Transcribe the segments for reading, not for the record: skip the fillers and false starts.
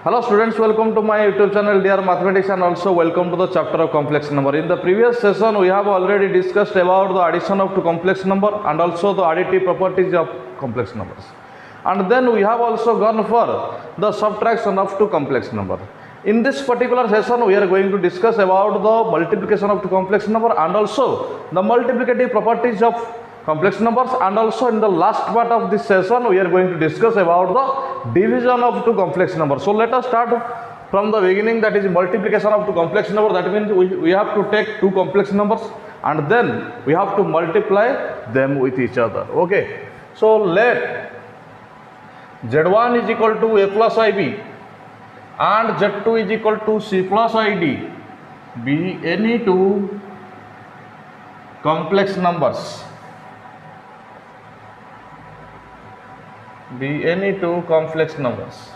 Hello students, welcome to my YouTube channel Dear Mathematics, and also welcome to the chapter of complex number. In the previous session we have already discussed about the addition of two complex number and also the additive properties of complex numbers. And then we have also gone for the subtraction of two complex number. In this particular session we are going to discuss about the multiplication of two complex number and also the multiplicative properties of complex numbers, and also in the last part of this session we are going to discuss about the division of two complex numbers. So let us start from the beginning, that is multiplication of two complex number. That means we have to take two complex numbers and then we have to multiply them with each other. Okay, so let Z1 is equal to A plus IB and Z2 is equal to C plus ID be any two complex numbers. Be any two complex numbers.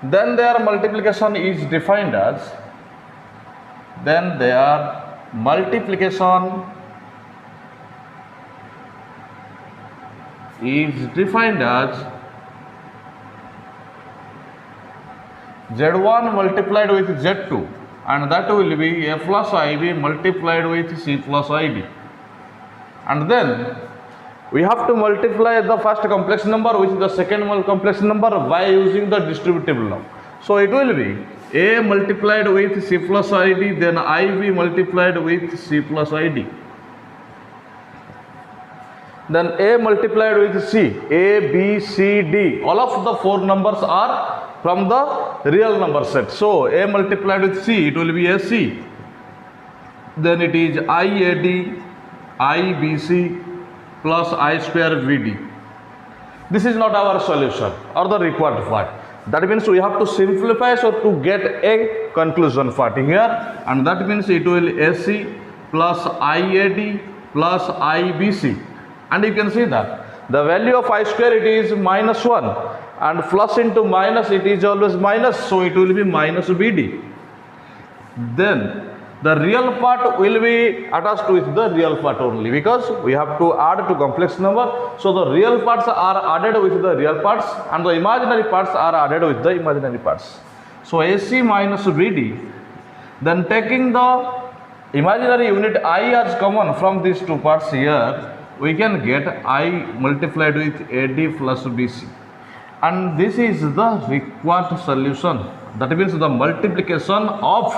Then their multiplication is defined as Z1 multiplied with Z2, and that will be A plus IB multiplied with C plus ID. And then we have to multiply the first complex number with the second complex number by using the distributive law. So it will be A multiplied with C plus ID, then IB multiplied with C plus ID. Then A multiplied with C, A, B, C, D. All of the four numbers are from the real number set. So A multiplied with C, it will be AC. Then it is IAD, IBC plus I square VD. This is not our solution or the required part. That means we have to simplify so to get a conclusion part here, and that means it will AC plus IAD plus IBC. And you can see that the value of I square, it is -1, and plus into minus, it is always minus, so it will be minus BD. Then the real part will be attached with the real part only, because we have to add to complex number. So the real parts are added with the real parts and the imaginary parts are added with the imaginary parts. So AC minus BD. Then taking the imaginary unit I as common from these two parts here, we can get I multiplied with AD plus BC. And this is the required solution. That means the multiplication of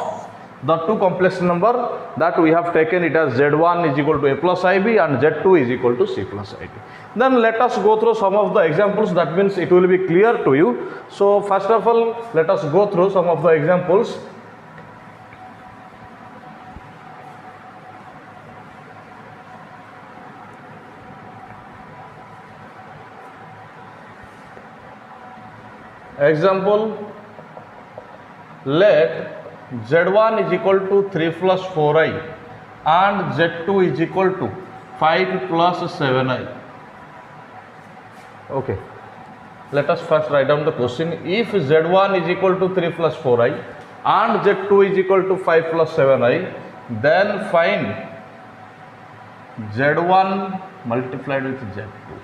the two complex number that we have taken it as Z1 is equal to A plus IB and Z2 is equal to C plus ID. Then let us go through some of the examples. That means it will be clear to you. So first of all, let us go through some of the examples. Example, let Z1 is equal to 3 plus 4i and Z2 is equal to 5 plus 7i. Okay, let us first write down the question. If Z1 is equal to 3 plus 4i and Z2 is equal to 5 plus 7i, then find Z1 multiplied with Z2.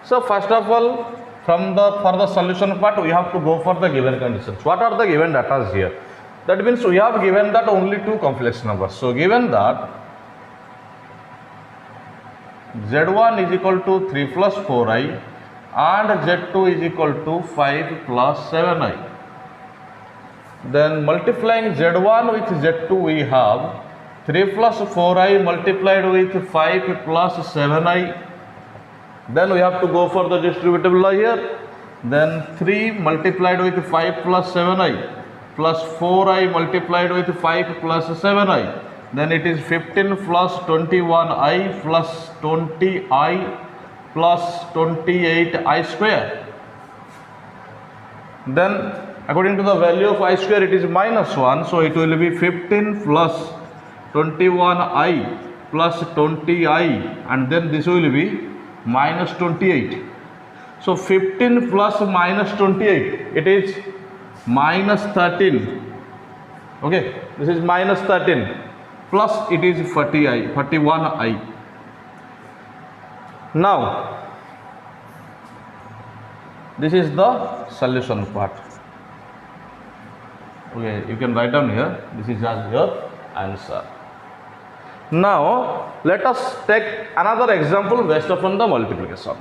So first of all, for the solution part, we have to go for the given conditions. What are the given data here? That means we have given that only two complex numbers. So given that Z1 is equal to 3 plus 4i and Z2 is equal to 5 plus 7i. Then multiplying Z1 with Z2, we have 3 plus 4i multiplied with 5 plus 7i. Then we have to go for the distributive law here. Then 3 multiplied with 5 plus 7i plus 4i multiplied with 5 plus 7i. Then it is 15 plus 21i plus 20i plus 28i square. Then according to the value of I square, it is -1. So it will be 15 plus 21i plus 20i, and then this will be minus 28. So 15 plus minus 28, it is minus 13. Okay, this is minus 13 plus it is 41i. Now this is the solution part. Okay, you can write down here. This is as your answer. Now let us take another example based upon the multiplication.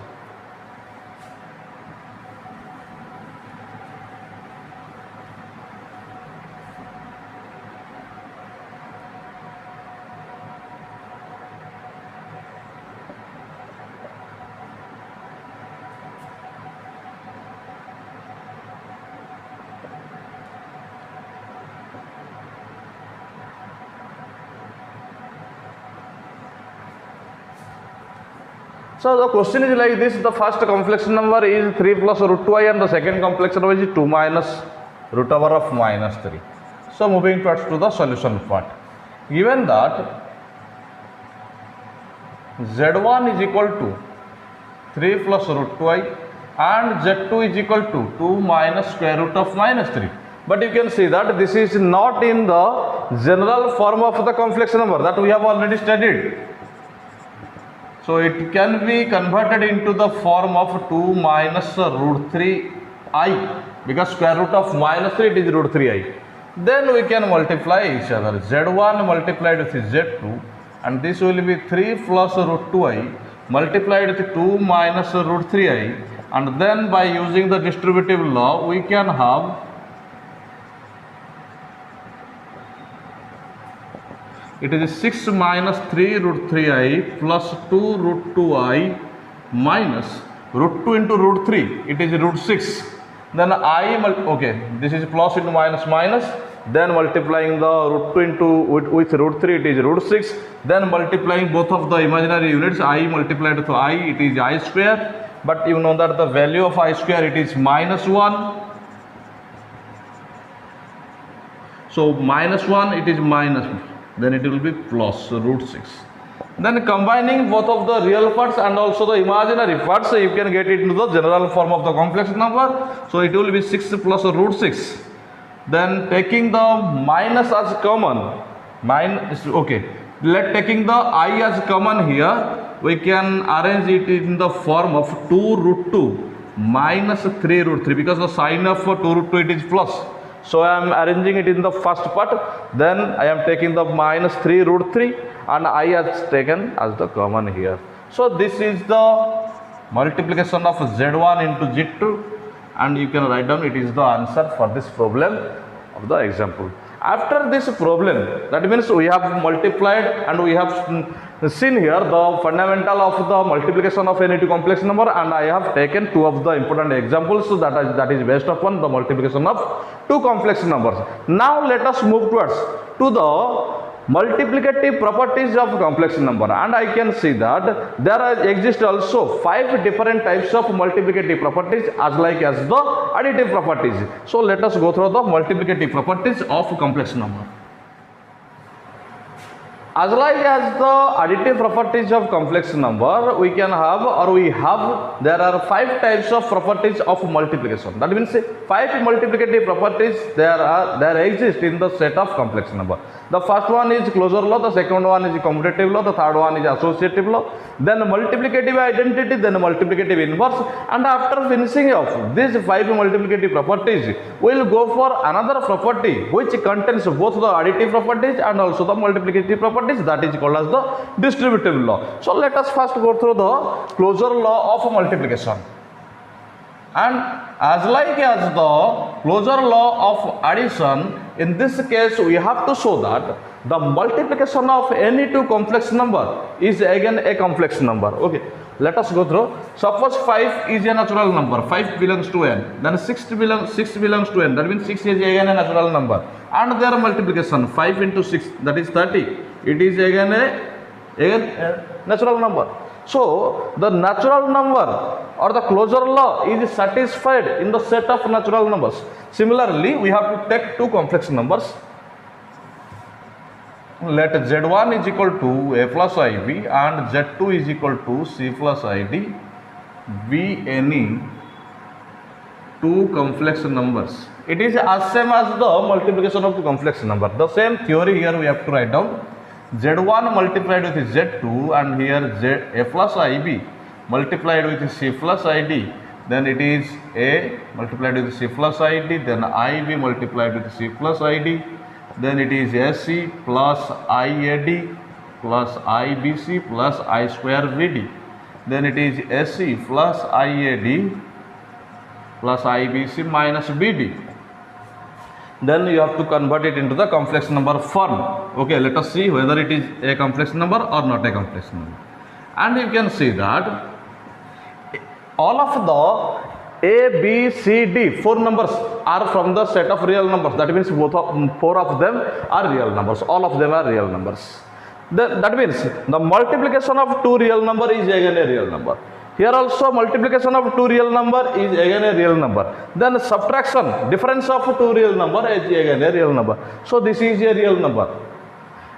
So the question is like this: the first complex number is 3 plus root 2i, and the second complex number is 2 minus root over of minus 3. So moving towards to the solution part. Given that z1 is equal to 3 plus root 2i and z2 is equal to 2 minus square root of minus 3. But you can see that this is not in the general form of the complex number that we have already studied. So it can be converted into the form of 2 minus root 3i, because square root of minus 3 it is root 3i. Then we can multiply each other. Z1 multiplied with Z2, and this will be 3 plus root 2i multiplied with 2 minus root 3i, and then by using the distributive law we can have it is 6 minus 3 root 3i plus 2 root 2i minus root 2 into root 3, it is root 6. Then okay, this is plus into minus minus, then multiplying the root 2 into with root 3, it is root 6. Then multiplying both of the imaginary units, I multiplied with I, it is I square. But you know that the value of I square, it is minus 1. So minus 1, it is minus, then it will be plus root 6. Then combining both of the real parts and also the imaginary parts, you can get it into the general form of the complex number. So it will be 6 plus root 6. Then taking the minus as common, taking the I as common here, we can arrange it in the form of 2 root 2 minus 3 root 3, because the sign of 2 root 2 it is plus. So I am arranging it in the first part, then I am taking the minus 3 root 3 and I has taken as the common here. So this is the multiplication of Z1 into Z2, and you can write down it is the answer for this problem of the example. After this problem, that means we have multiplied and we have seen here the fundamental of the multiplication of any two complex number, and I have taken two of the important examples that is based upon the multiplication of two complex numbers. Now let us move towards to the multiplicative properties of complex number, and I can see that there exist also 5 different types of multiplicative properties as like as the additive properties. So let us go through the multiplicative properties of complex number. As like as the additive properties of complex number, we can have there are 5 types of properties of multiplication. That means 5 multiplicative properties there exist in the set of complex number. The first one is closure law, the second one is commutative law, the third one is associative law, then multiplicative identity, then multiplicative inverse, and after finishing off these 5 multiplicative properties, we will go for another property which contains both the additive properties and also the multiplicative properties, that is called as the distributive law. So let us first go through the closure law of multiplication. And as like as the closure law of addition, in this case we have to show that the multiplication of any two complex number is again a complex number. Okay, let us go through. Suppose 5 is a natural number, 5 belongs to n, then 6 belongs to n, that means 6 is again a natural number, and their multiplication 5 into 6, that is 30, it is again a natural number. So the natural number or the closure law is satisfied in the set of natural numbers. Similarly, we have to take two complex numbers. Let Z1 is equal to A plus IB and Z2 is equal to C plus ID be any two complex numbers. It is as same as the multiplication of the complex number. The same theory here we have to write down. Z1 multiplied with Z2 and here A plus IB multiplied with C plus ID then it is A multiplied with C plus ID, then IB multiplied with C plus ID, then it is AC plus IAD plus IBC plus I square VD, then it is AC plus IAD plus IBC minus BD. Then you have to convert it into the complex number form. Okay, let us see whether it is a complex number or not a complex number. And you can see that all of the A, B, C, D, 4 numbers are from the set of real numbers. That means 4 of them are real numbers. All of them are real numbers. That means the multiplication of 2 real number is again a real number. Here also multiplication of 2 real number is again a real number. Then subtraction, difference of 2 real number is again a real number. So this is a real number.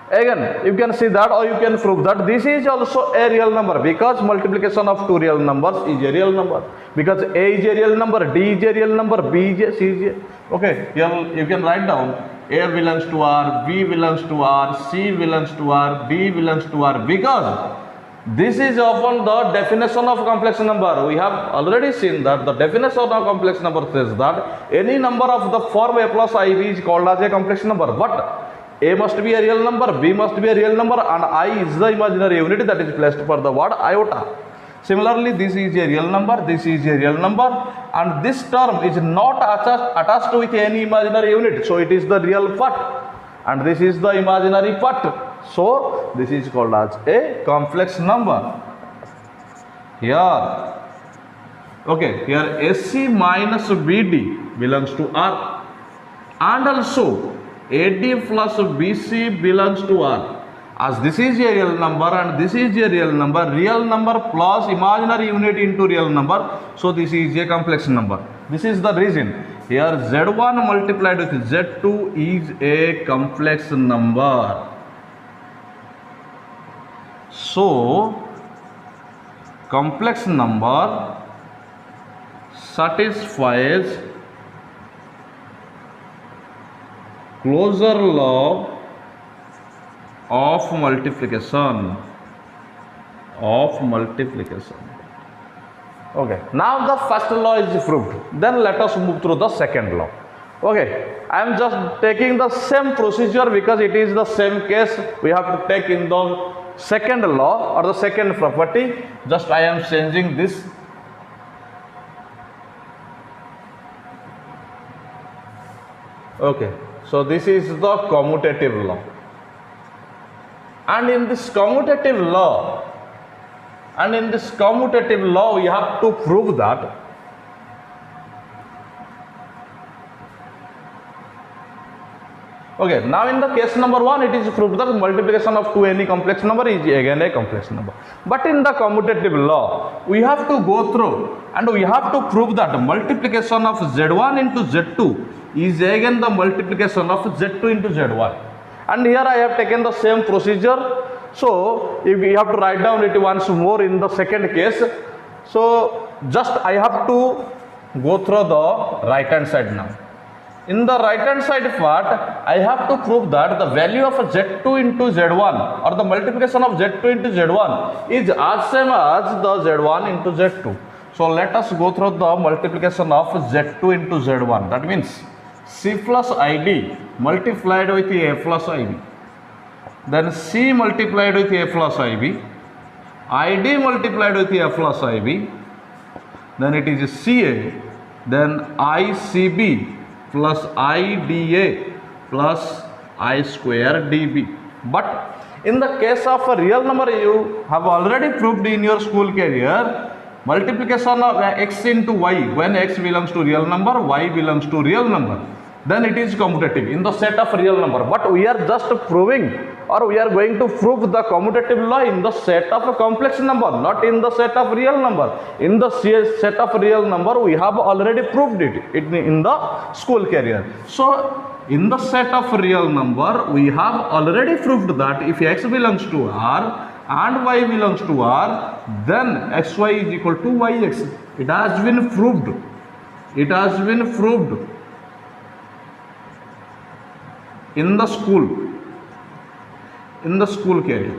Again, you can see that, or you can prove that this is also a real number, because multiplication of 2 real numbers is a real number. Because A is a real number, D is a real number, B is a, C is a. Okay, here you can write down A belongs to R, B belongs to R, C belongs to R, D belongs to R, because this is often the definition of complex number. We have already seen that the definition of complex number says that any number of the form A plus IB is called as a complex number. But A must be a real number, B must be a real number, and I is the imaginary unit that is placed for the word iota. Similarly, this is a real number, this is a real number, and this term is not attached with any imaginary unit. So it is the real part, and this is the imaginary part. So this is called as a complex number. Here, okay, here AC minus BD belongs to R, and also AD plus BC belongs to R. As this is a real number and this is a real number plus imaginary unit into real number, so this is a complex number. This is the reason. Here Z1 multiplied with Z2 is a complex number. So complex number satisfies closure law of multiplication. Okay, now the first law is proved. Then let us move through the second law. Okay, I am just taking the same procedure because it is the same case we have to take in the second law or the second property. Just I am changing this. Okay, so this is the commutative law. And in this commutative law, we have to prove that okay, now in the case number 1, it is proved that multiplication of 2 any complex number is again a complex number. But in the commutative law, we have to go through and we have to prove that multiplication of Z1 into Z2 is again the multiplication of Z2 into Z1. And here I have taken the same procedure. So if we have to write down it once more in the second case. So just I have to go through the right hand side now. In the right hand side part, I have to prove that the value of Z2 into Z1 or the multiplication of Z2 into Z1 is as same as the Z1 into Z2. So let us go through the multiplication of Z2 into Z1. That means C plus ID multiplied with A plus IB. Then C multiplied with A plus IB. ID multiplied with A plus IB. Then it is CA. Then ICB plus IDA plus I square DB. But in the case of a real number, you have already proved in your school career multiplication of x into y, when x belongs to real number, y belongs to real number, then it is commutative in the set of real number. But we are just proving, or we are going to prove the commutative law in the set of a complex number, not in the set of real number. In the set of real number, we have already proved it in the school career. So in the set of real number, we have already proved that if x belongs to R and y belongs to R, then xy is equal to yx. It has been proved. It has been proved in the school career.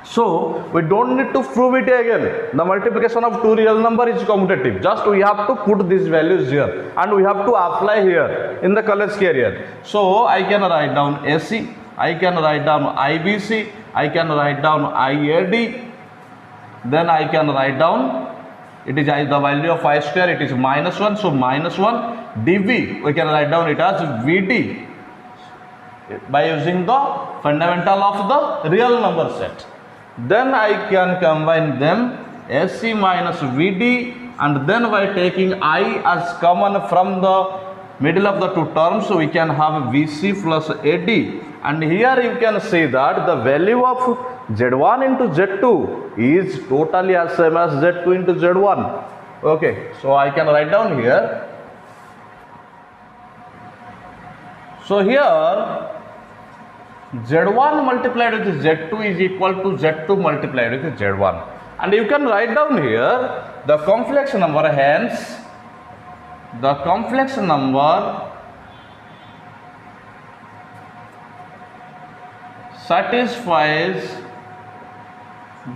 So we don't need to prove it again. The multiplication of two real number is commutative. Just we have to put these values here and we have to apply here in the college career. So I can write down AC, I can write down IBC, I can write down IAD, then I can write down, it is the value of I square, it is -1, so -1 dV, we can write down it as VD by using the fundamental of the real number set. Then I can combine them, AC minus VD, and then by taking I as common from the middle of the two terms, so we can have VC plus AD. And here you can see that the value of Z1 into Z2 is totally as same as Z2 into Z1. Okay, so I can write down here. So here Z1 multiplied with Z2 is equal to Z2 multiplied with Z1. And you can write down here the complex number, hence the complex number satisfies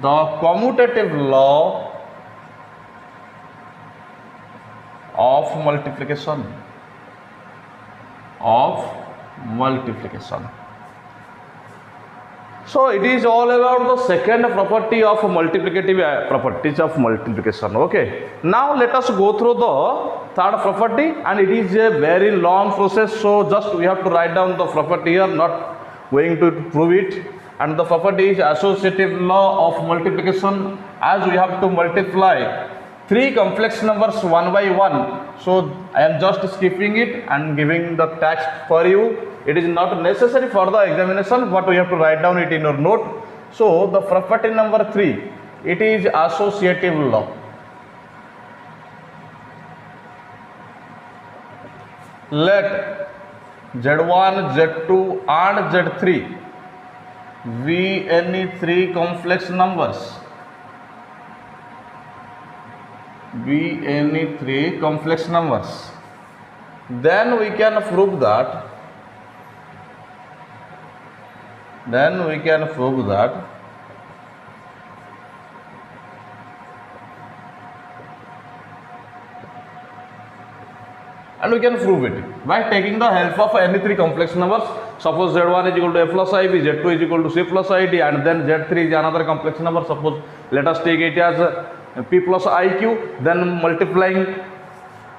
the commutative law of multiplication. So it is all about the second property of multiplicative properties of multiplication. Okay, now let us go through the third property, and it is a very long process, so just we have to write down the property here, not going to prove it. And the property is associative law of multiplication, as we have to multiply three complex numbers one by one. So I am just skipping it and giving the text for you. It is not necessary for the examination, but we have to write down it in your note. So the property number 3, it is associative law. Let Z1, Z2 and Z3 be any three complex numbers. Then we can prove that and we can prove it by taking the help of any three complex numbers. Suppose Z1 is equal to A plus IB, Z2 is equal to C plus ID, and then Z3 is another complex number. Suppose let us take it as P plus IQ, then multiplying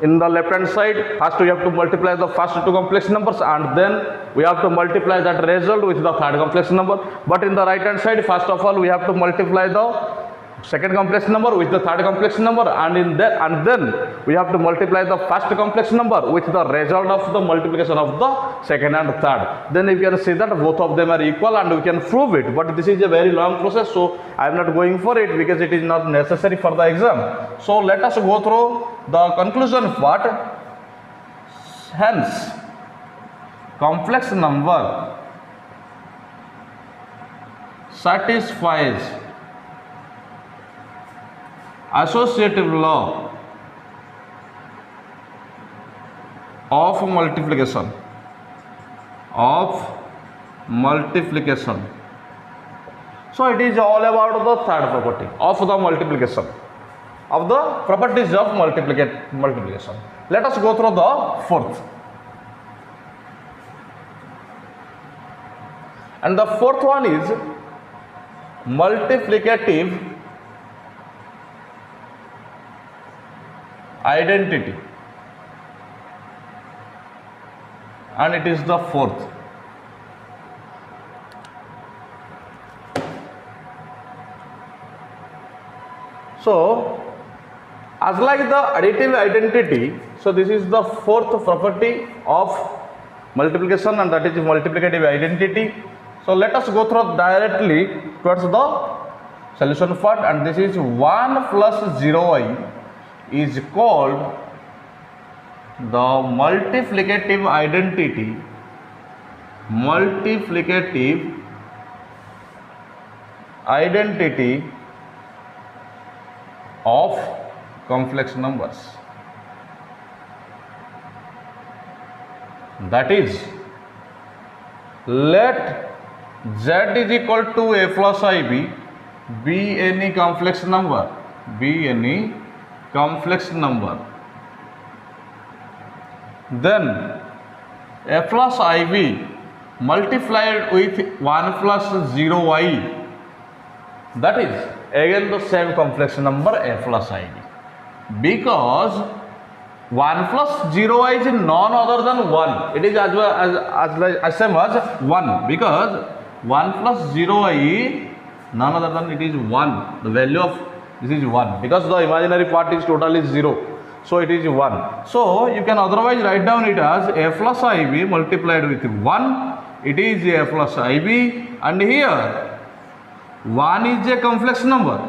in the left hand side, first we have to multiply the first two complex numbers, and then we have to multiply that result with the third complex number. But in the right hand side, first of all we have to multiply the second complex number with the third complex number, and then we have to multiply the first complex number with the result of the multiplication of the second and third. Then you can see that both of them are equal, and we can prove it. But this is a very long process, so I am not going for it because it is not necessary for the exam. So let us go through the conclusion part. Hence, complex number satisfies associative law of multiplication. So it is all about the third property of the multiplication, of the properties of multiplication. Let us go through the fourth. And the fourth one is multiplicative identity, and it is the fourth. So as like the additive identity, so this is the fourth property of multiplication, and that is multiplicative identity. So let us go through directly towards the solution part, and this is 1 plus 0i is called the multiplicative identity of complex numbers. That is, let Z is equal to A plus IB be any complex number, be any complex number, then a plus ib multiplied with 1 plus 0y, that is again the same complex number a plus ib, because 1 plus 0y is none other than 1. It is as same as 1, because 1 plus 0y none other than it is 1. The value of this is 1, because the imaginary part is totally 0. So it is 1. So you can otherwise write down it as a plus ib multiplied with 1. It is a plus ib, and here 1 is a complex number.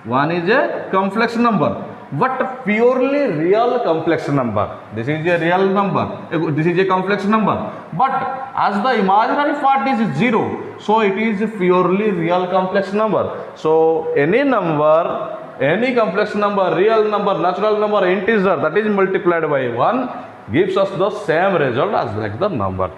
1 is a complex number, but purely real complex number. This is a real number. This is a complex number. But as the imaginary part is 0, so it is purely real complex number. So any number, any complex number, real number, natural number, integer that is multiplied by 1 gives us the same result as like the number.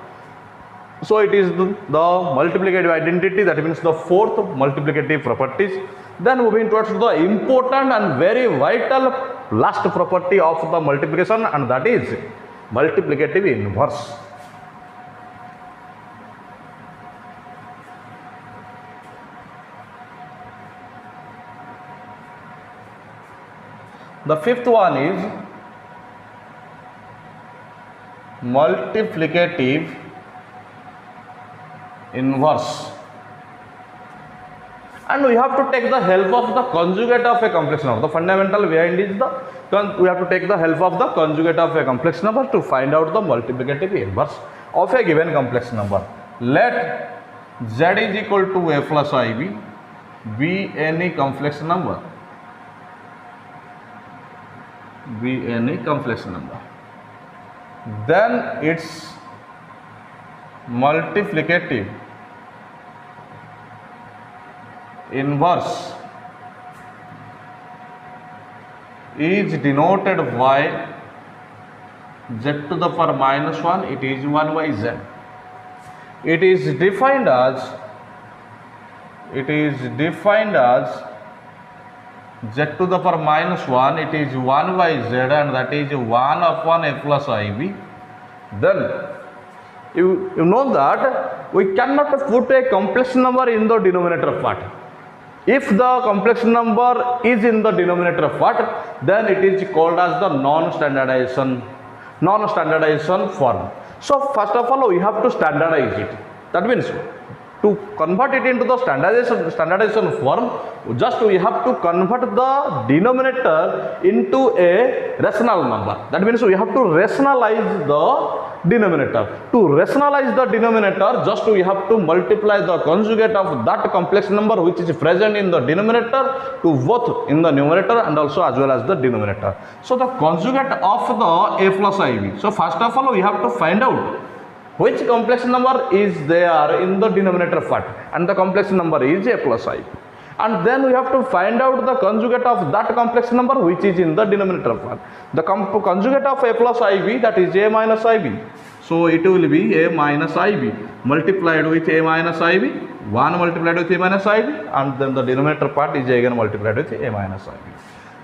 So it is the multiplicative identity, that means the fourth multiplicative properties. Then moving towards the important and very vital last property of the multiplication, and that is multiplicative inverse. The fifth one is multiplicative inverse, and we have to take the help of the conjugate of a complex number. The fundamental behind is we have to take the help of the conjugate of a complex number to find out the multiplicative inverse of a given complex number. Let z is equal to a plus ib be any complex number, be any complex number, then its multiplicative inverse is denoted by z to the power minus 1, it is 1 by z. It is defined as z to the power minus 1, it is 1 by z, and that is 1 upon a plus ib. Then you know that we cannot put a complex number in the denominator part. If the complex number is in the denominator part, then it is called as the non-standardization form. So first of all, we have to standardize it. That means to convert it into the standardization form, just we have to convert the denominator into a rational number. That means we have to rationalize the denominator. To rationalize the denominator, just we have to multiply the conjugate of that complex number which is present in the denominator to both in the numerator and also as well as the denominator. So the conjugate of the a plus ib. So first of all, we have to find out which complex number is there in the denominator part, and the complex number is a plus ib. And then we have to find out the conjugate of that complex number which is in the denominator part. The conjugate of a plus ib, that is a minus ib. So it will be a minus ib multiplied with a minus ib, 1 multiplied with a minus ib, and then the denominator part is again multiplied with a minus ib.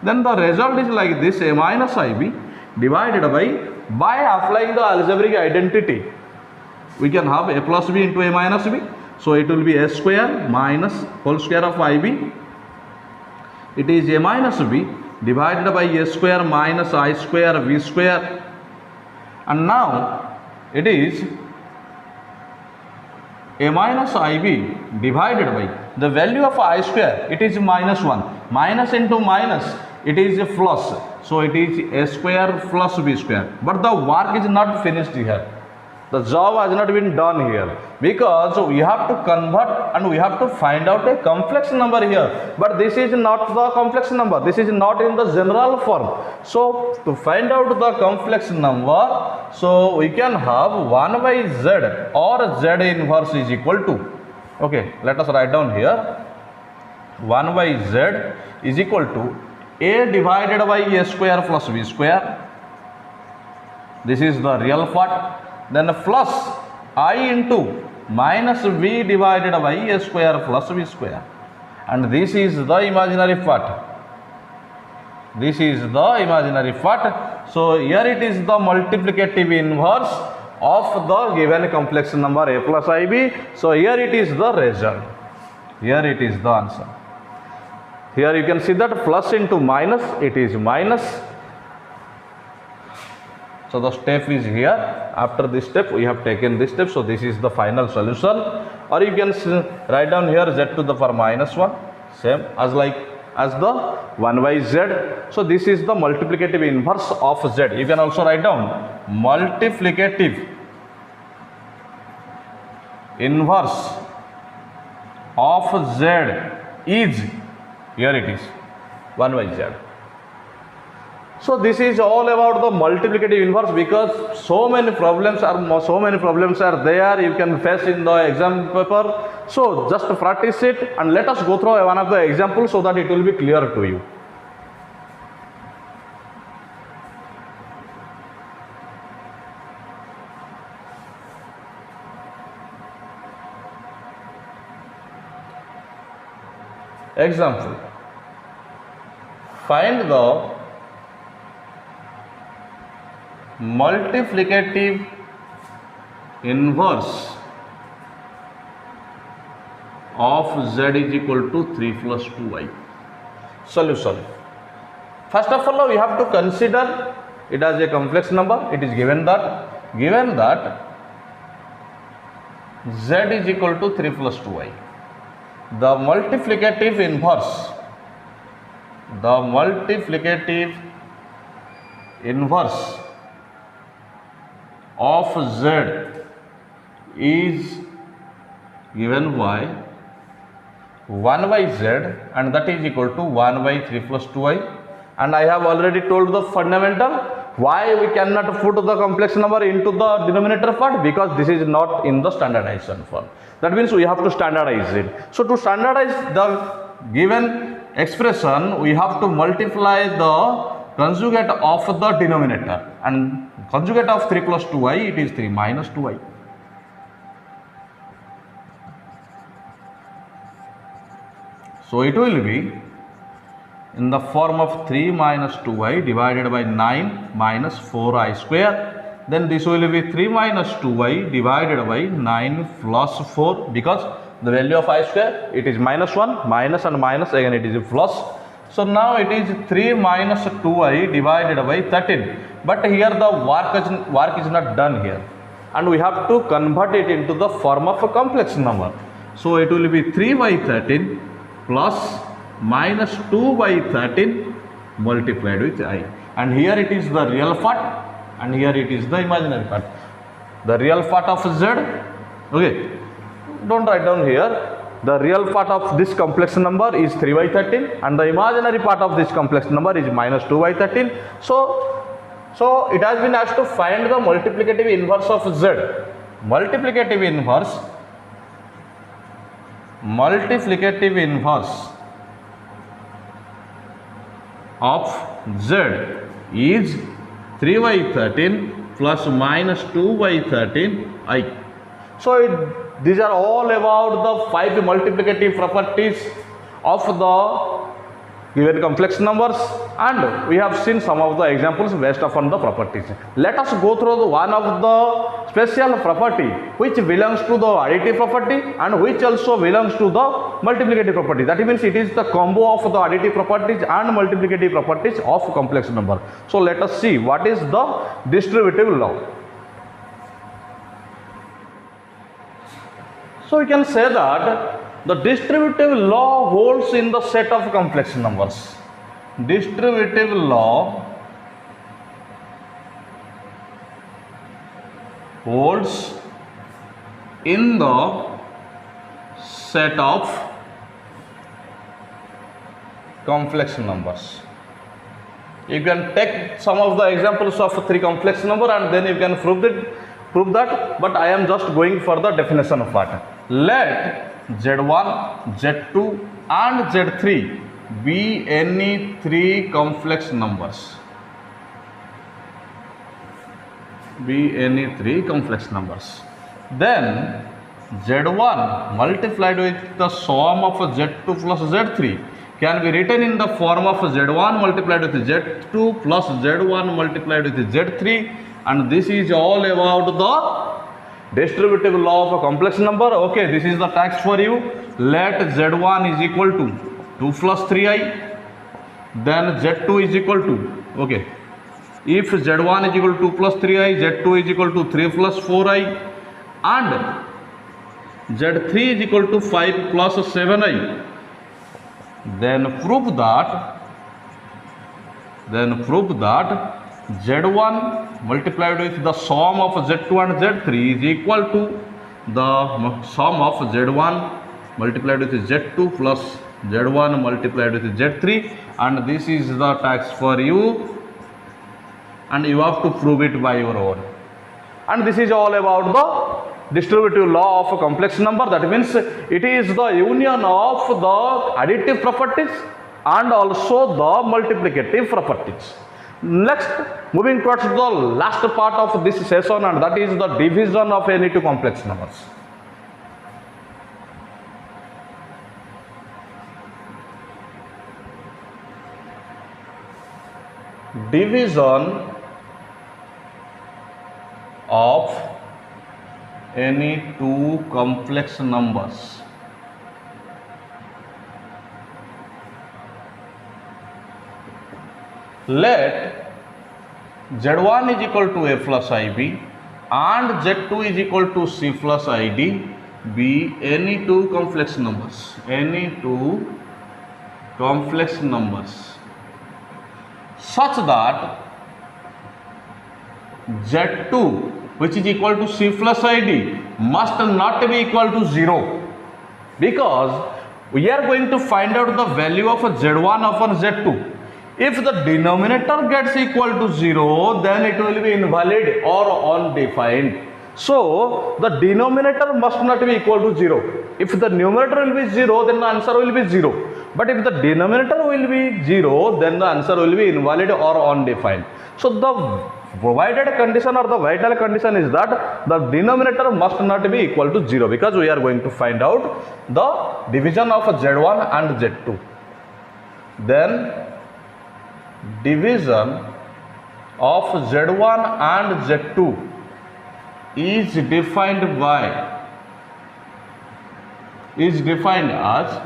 Then the result is like this: a minus ib divided by applying the algebraic identity, we can have a plus b into a minus b. So it will be a square minus whole square of ib. It is a minus b divided by a square minus I square v square. And now it is a minus ib divided by the value of I square. It is minus 1. Minus into minus, it is a plus. So it is a square plus b square. But the work is not finished here. The job has not been done here, because we have to convert and we have to find out a complex number here. But this is not the complex number. This is not in the general form. So to find out the complex number, so we can have 1 by z, or z inverse is equal to, okay, let us write down here, 1 by z is equal to a divided by a square plus b square. This is the real part. Then plus I into minus v divided by a square plus v square. and this is the imaginary part. This is the imaginary part. So here it is the multiplicative inverse of the given complex number a plus ib. So here it is the result. Here it is the answer. Here you can see that plus into minus, it is minus. So the step is here. After this step we have taken this step. So this is the final solution. Or you can write down here z to the power minus 1, same as the 1 by z. So this is the multiplicative inverse of z. You can also write down multiplicative inverse of z is, here it is 1 by z. So this is all about the multiplicative inverse, because so many problems are there you can face in the exam paper. So just practice it and let us go through one of the examples so that it will be clear to you. Example: find the multiplicative inverse of z is equal to 3 plus 2y. Solution: first of all we have to consider it as a complex number. It is given that z is equal to 3 plus 2y. The multiplicative inverse of z is given by 1 by z, and that is equal to 1 by 3 plus 2y. And I have already told the fundamental why we cannot put the complex number into the denominator part, because this is not in the standardization form. That means we have to standardize it. So to standardize the given expression, we have to multiply the conjugate of the denominator, and conjugate of 3 plus 2y, it is 3 minus 2y. So it will be in the form of 3 minus 2y divided by 9 minus 4i square. Then this will be 3 minus 2y divided by 9 plus 4, because the value of i square, it is minus 1, minus and minus, again it is plus. So now it is 3 minus 2i divided by 13. But here the work is not done here, and we have to convert it into the form of a complex number. So it will be 3 by 13 plus minus 2 by 13 multiplied with I. And here it is the real part, and here it is the imaginary part. The real part of z, okay, don't write down here. The real part of this complex number is 3 by 13, and the imaginary part of this complex number is minus 2 by 13. So it has been asked to find the multiplicative inverse of z. Multiplicative inverse of z is 3 by 13 plus minus 2 by 13 I. So these are all about the 5 multiplicative properties of the given complex numbers, and we have seen some of the examples based upon the properties. Let us go through one of the special property which belongs to the additive property and which also belongs to the multiplicative property. That means it is the combo of the additive properties and multiplicative properties of complex number. So let us see what is the distributive law. So we can say that the distributive law holds in the set of complex numbers. Distributive law holds in the set of complex numbers. You can take some of the examples of 3 complex number and then you can prove that, but I am just going for the definition of part. Let Z1, Z2 and Z3 be any 3 complex numbers. Then Z1 multiplied with the sum of Z2 plus Z3 can be written in the form of Z1 multiplied with Z2 plus Z1 multiplied with Z3, and this is all about the distributive law of a complex number. Okay, this is the task for you. Let Z1 is equal to 2 plus 3i, then Z2 is equal to, okay, if Z1 is equal to 2 plus 3i, Z2 is equal to 3 plus 4i, and Z3 is equal to 5 plus 7i, then prove that Z1 multiplied with the sum of Z2 and Z3 is equal to the sum of Z1 multiplied with Z2 plus Z1 multiplied with Z3, and this is the task for you, and you have to prove it by your own. And this is all about the distributive law of a complex number. That means it is the union of the additive properties and also the multiplicative properties. Next, moving towards the last part of this session, and that is the division of any two complex numbers. Division of any two complex numbers. Let Z1 is equal to a plus ib and Z2 is equal to c plus id be any two complex numbers. Any two complex numbers such that Z2, which is equal to c plus id, must not be equal to 0, because we are going to find out the value of Z1 upon Z2. If the denominator gets equal to 0, then it will be invalid or undefined. So the denominator must not be equal to 0. If the numerator will be 0, then the answer will be 0. But if the denominator will be 0, then the answer will be invalid or undefined. So the provided condition or the vital condition is that the denominator must not be equal to 0, because we are going to find out the division of Z1 and Z2. Then division of Z1 and Z2 is defined as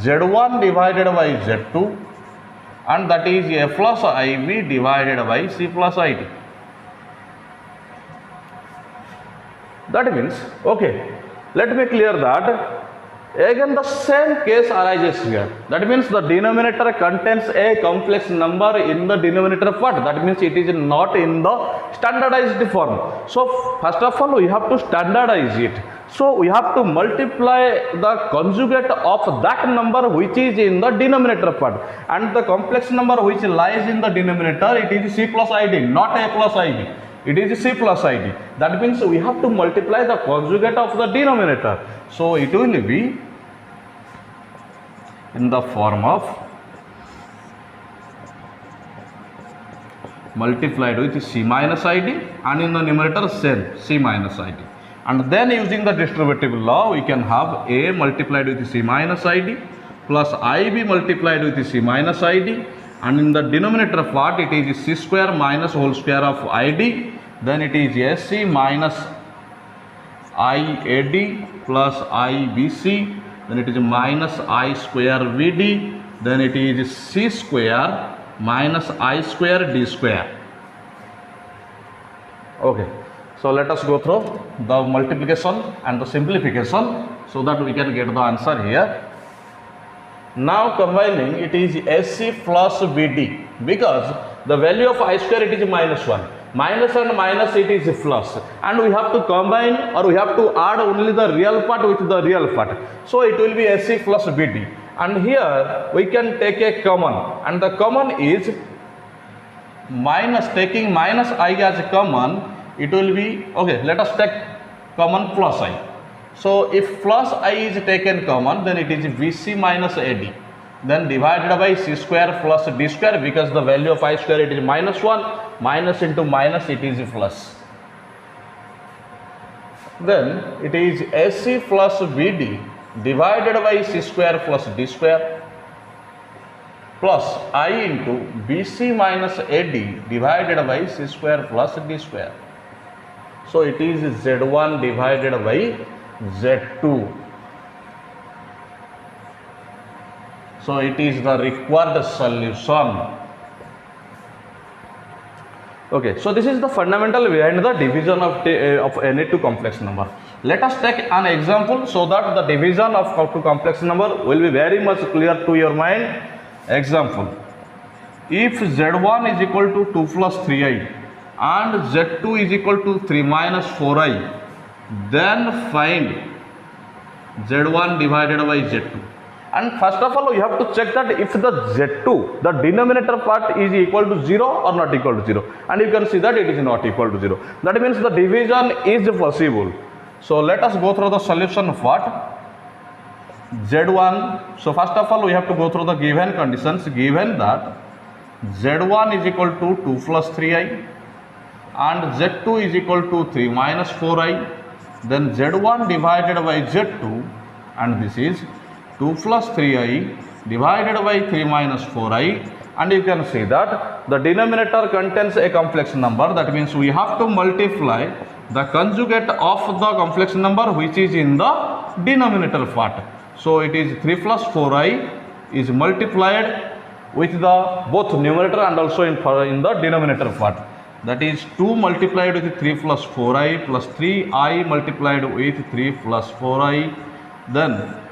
Z1 divided by Z2, and that is a plus ib divided by c plus id. That means, okay, let me clear that. Again the same case arises here. That means the denominator contains a complex number in the denominator part. That means it is not in the standardized form. So first of all we have to standardize it. So we have to multiply the conjugate of that number which is in the denominator part, and the complex number which lies in the denominator, it is c plus id, not a plus ib. It is c plus id. That means we have to multiply the conjugate of the denominator. So it will be in the form of multiplied with c minus id, and in the numerator same c minus id. And then using the distributive law, we can have a multiplied with c minus id plus ib multiplied with c minus id, and in the denominator part it is c square minus whole square of id, then it is sc minus iad plus ibc, then it is minus I square Vd, then it is c square minus I square d square. Okay, so let us go through the multiplication and the simplification so that we can get the answer here. Now combining, it is sc plus Vd, because the value of I square, it is minus 1. Minus and minus, it is plus, and we have to combine, or we have to add only the real part with the real part. So it will be sc plus Vd, and here we can take a common, and the common is minus. Taking minus I as common, it will be, okay, let us take common plus I. So if plus I is taken common, then it is vc minus ad, then divided by c square plus d square, because the value of I square, it is minus 1, minus into minus, it is plus. then it is AC plus BD divided by C square plus D square plus I into BC minus AD divided by C square plus D square. So it is Z1 divided by Z2. So it is the required solution. Okay, so this is the fundamental behind the division of any two complex number. Let us take an example so that the division of two complex number will be very much clear to your mind. Example: if Z1 is equal to 2 plus 3i and Z2 is equal to 3 minus 4i, then find Z1 divided by Z2. And first of all, you have to check that if the Z2, the denominator part, is equal to 0 or not equal to 0. And you can see that it is not equal to 0. That means the division is possible. So let us go through the solution of what? Z1. So first of all, we have to go through the given conditions. Given that Z1 is equal to 2 plus 3i and Z2 is equal to 3 minus 4i, then Z1 divided by Z2, and this is 2 plus 3i divided by 3 minus 4i, and you can see that the denominator contains a complex number. That means we have to multiply the conjugate of the complex number which is in the denominator part. So it is 3 plus 4i is multiplied with the both numerator and also in the denominator part. That is 2 multiplied with 3 plus 4i plus 3i multiplied with 3 plus 4i. Then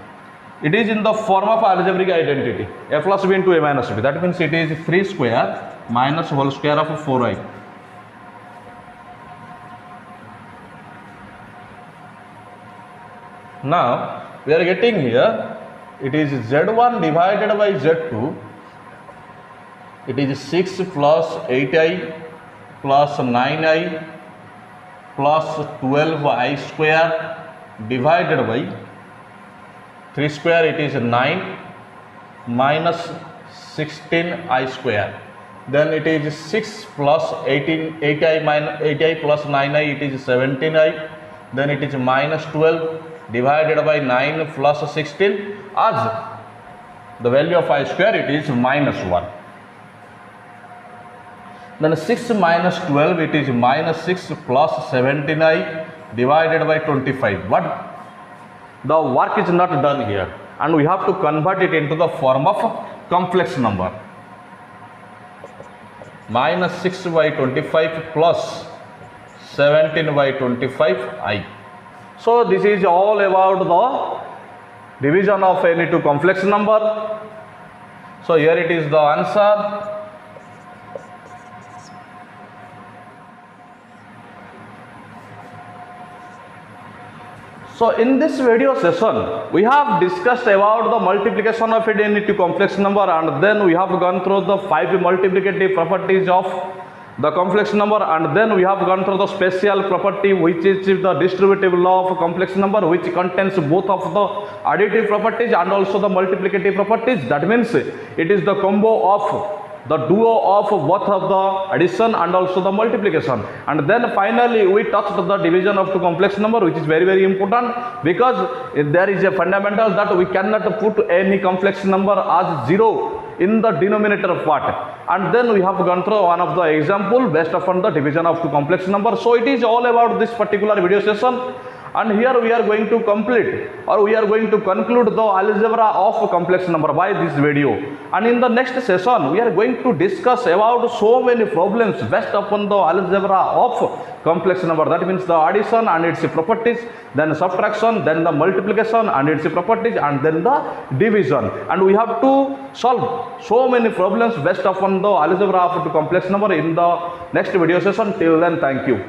it is in the form of algebraic identity, a plus b into a minus b. That means it is 3 square minus whole square of 4i. Now we are getting here, it is Z1 divided by Z2. It is 6 plus 8i plus 9i plus 12i square divided by 3 square, it is 9 minus 16i square. Then it is 6 plus 8i plus 9i, it is 17i. Then it is minus 12 divided by 9 plus 16. As the value of I square, it is minus 1. Then 6 minus 12, it is minus 6 plus 17i divided by 25. But the work is not done here, and we have to convert it into the form of complex number. Minus 6 by 25 plus 17 by 25i. So this is all about the division of any two complex number. So here it is the answer. So in this video session, we have discussed about the multiplication of any two complex number, and then we have gone through the 5 multiplicative properties of the complex number, and then we have gone through the special property which is the distributive law of complex number, which contains both of the additive properties and also the multiplicative properties. That means it is the combo of the duo of both of the addition and also the multiplication. And then finally we touched the division of two complex number, which is very, very important, because there is a fundamental that we cannot put any complex number as 0 in the denominator part. And then we have gone through one of the example based upon the division of two complex number. So it is all about this particular video session. And here we are going to complete, or we are going to conclude the algebra of complex number by this video. And in the next session, we are going to discuss about so many problems based upon the algebra of complex number. That means the addition and its properties, then subtraction, then the multiplication and its properties, and then the division. And we have to solve so many problems based upon the algebra of the complex number in the next video session. Till then, thank you.